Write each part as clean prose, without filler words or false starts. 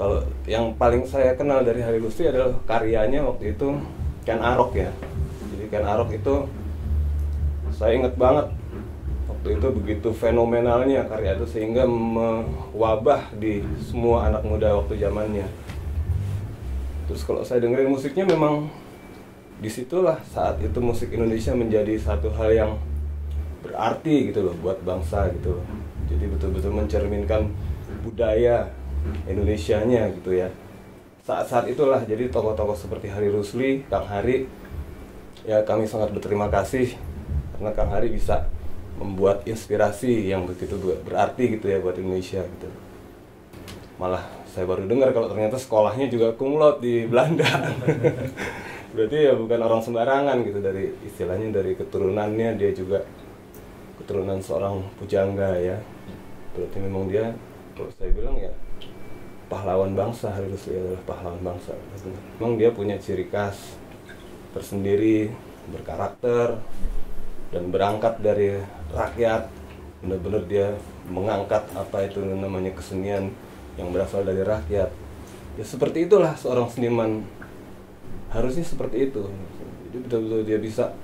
Kalau yang paling saya kenal dari Hari Rusli adalah karyanya waktu itu Ken Arok ya. Jadi Ken Arok itu saya ingat banget waktu itu begitu fenomenalnya karya itu sehingga mewabah di semua anak muda waktu zamannya. Terus kalau saya dengerin musiknya memang disitulah saat itu musik Indonesia menjadi satu hal yang berarti gitu loh buat bangsa gitu loh. Jadi betul-betul mencerminkan budaya Indonesianya gitu ya. Saat-saat itulah jadi tokoh-tokoh seperti Hari Rusli, Kang Hari, ya kami sangat berterima kasih karena Kang Hari bisa membuat inspirasi yang begitu berarti gitu ya buat Indonesia gitu. Malah saya baru dengar kalau ternyata sekolahnya juga cum laude di Belanda. Berarti ya bukan orang sembarangan gitu, dari istilahnya dari keturunannya dia juga keturunan seorang pujangga ya. Berarti memang dia, kalau saya bilang ya pahlawan bangsa. Hari Rusli adalah pahlawan bangsa. Memang dia punya ciri khas tersendiri, berkarakter dan berangkat dari rakyat. Benar-benar dia mengangkat apa itu namanya kesenian yang berasal dari rakyat. Ya seperti itulah seorang seniman, harusnya seperti itu. Jadi betul-betul dia bisa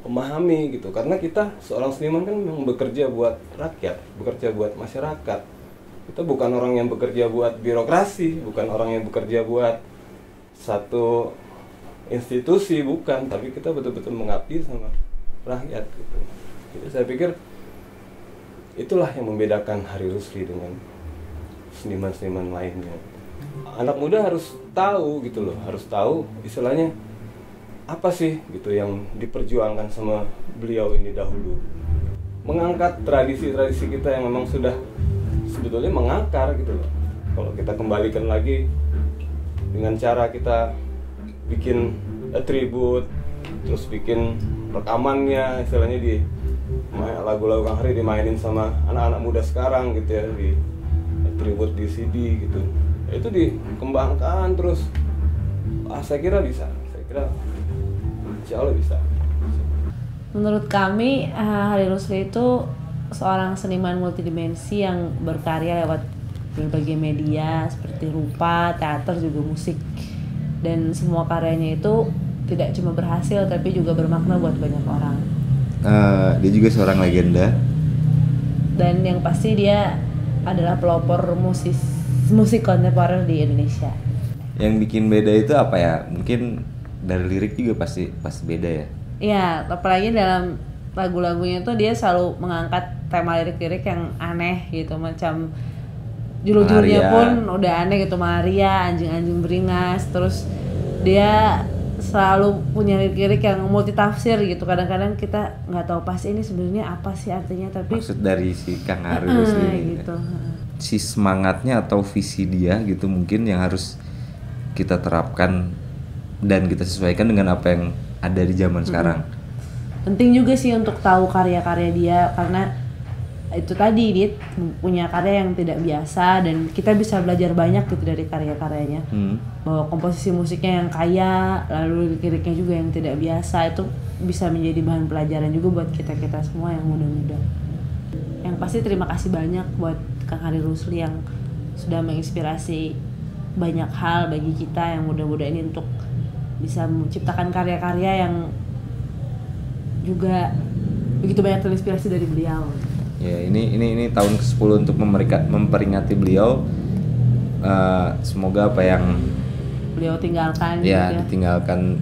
memahami gitu, karena kita seorang seniman kan memang bekerja buat rakyat, bekerja buat masyarakat. Kita bukan orang yang bekerja buat birokrasi, bukan orang yang bekerja buat satu institusi, bukan, tapi kita betul-betul mengabdi sama rakyat gitu. Jadi saya pikir itulah yang membedakan Hari Rusli dengan seniman-seniman lainnya. Anak muda harus tahu gitu loh, harus tahu istilahnya apa sih gitu yang diperjuangkan sama beliau ini dahulu. Mengangkat tradisi-tradisi kita yang memang sudah sebetulnya mengakar gitu loh. Kalau kita kembalikan lagi dengan cara kita bikin atribut, terus bikin rekamannya istilahnya di lagu-lagu Kang Hari dimainin sama anak-anak muda sekarang gitu ya, di atribut di CD gitu. Itu dikembangkan terus. Saya kira bisa. Saya kira insya Allah bisa. Menurut kami Hari Rusli itu seorang seniman multidimensi yang berkarya lewat berbagai media seperti rupa, teater, juga musik. Dan semua karyanya itu tidak cuma berhasil tapi juga bermakna buat banyak orang. Dia juga seorang legenda. Dan yang pasti dia adalah pelopor musik kontemporer di Indonesia. Yang bikin beda itu apa ya? Mungkin dari lirik juga pasti beda ya. Iya, apalagi dalam lagu-lagunya tuh dia selalu mengangkat tema lirik-lirik yang aneh gitu, macam judul-judulnya pun udah aneh gitu, Maria, anjing-anjing beringas. Terus dia selalu punya lirik-lirik yang multitafsir gitu. Kadang-kadang kita nggak tahu pasti ini sebenarnya apa sih artinya, tapi maksud dari si Kang Hari Rusli gitu. Si semangatnya atau visi dia gitu mungkin yang harus kita terapkan dan kita sesuaikan dengan apa yang ada di zaman sekarang. Penting juga sih untuk tahu karya-karya dia, karena itu tadi dia punya karya yang tidak biasa dan kita bisa belajar banyak gitu dari karya-karyanya. Bahwa komposisi musiknya yang kaya, lalu liriknya juga yang tidak biasa, itu bisa menjadi bahan pelajaran juga buat kita-kita semua yang muda-muda. Yang pasti terima kasih banyak buat Kang Hari Rusli yang sudah menginspirasi banyak hal bagi kita yang muda-muda ini untuk bisa menciptakan karya-karya yang juga begitu banyak terinspirasi dari beliau. Ya, ini tahun ke-10 untuk memperingati beliau. Semoga apa yang beliau tinggalkan ya gitu ditinggalkan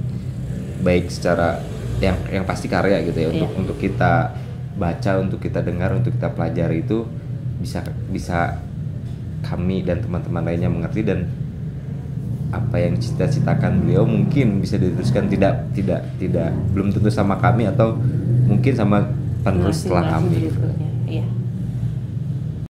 baik secara yang pasti karya gitu ya, untuk kita baca, untuk kita dengar, untuk kita pelajari itu bisa kami dan teman-teman lainnya mengerti, dan apa yang cita-citakan beliau mungkin bisa diteruskan tidak belum tentu sama kami atau mungkin sama penerus setelah kami. Iya.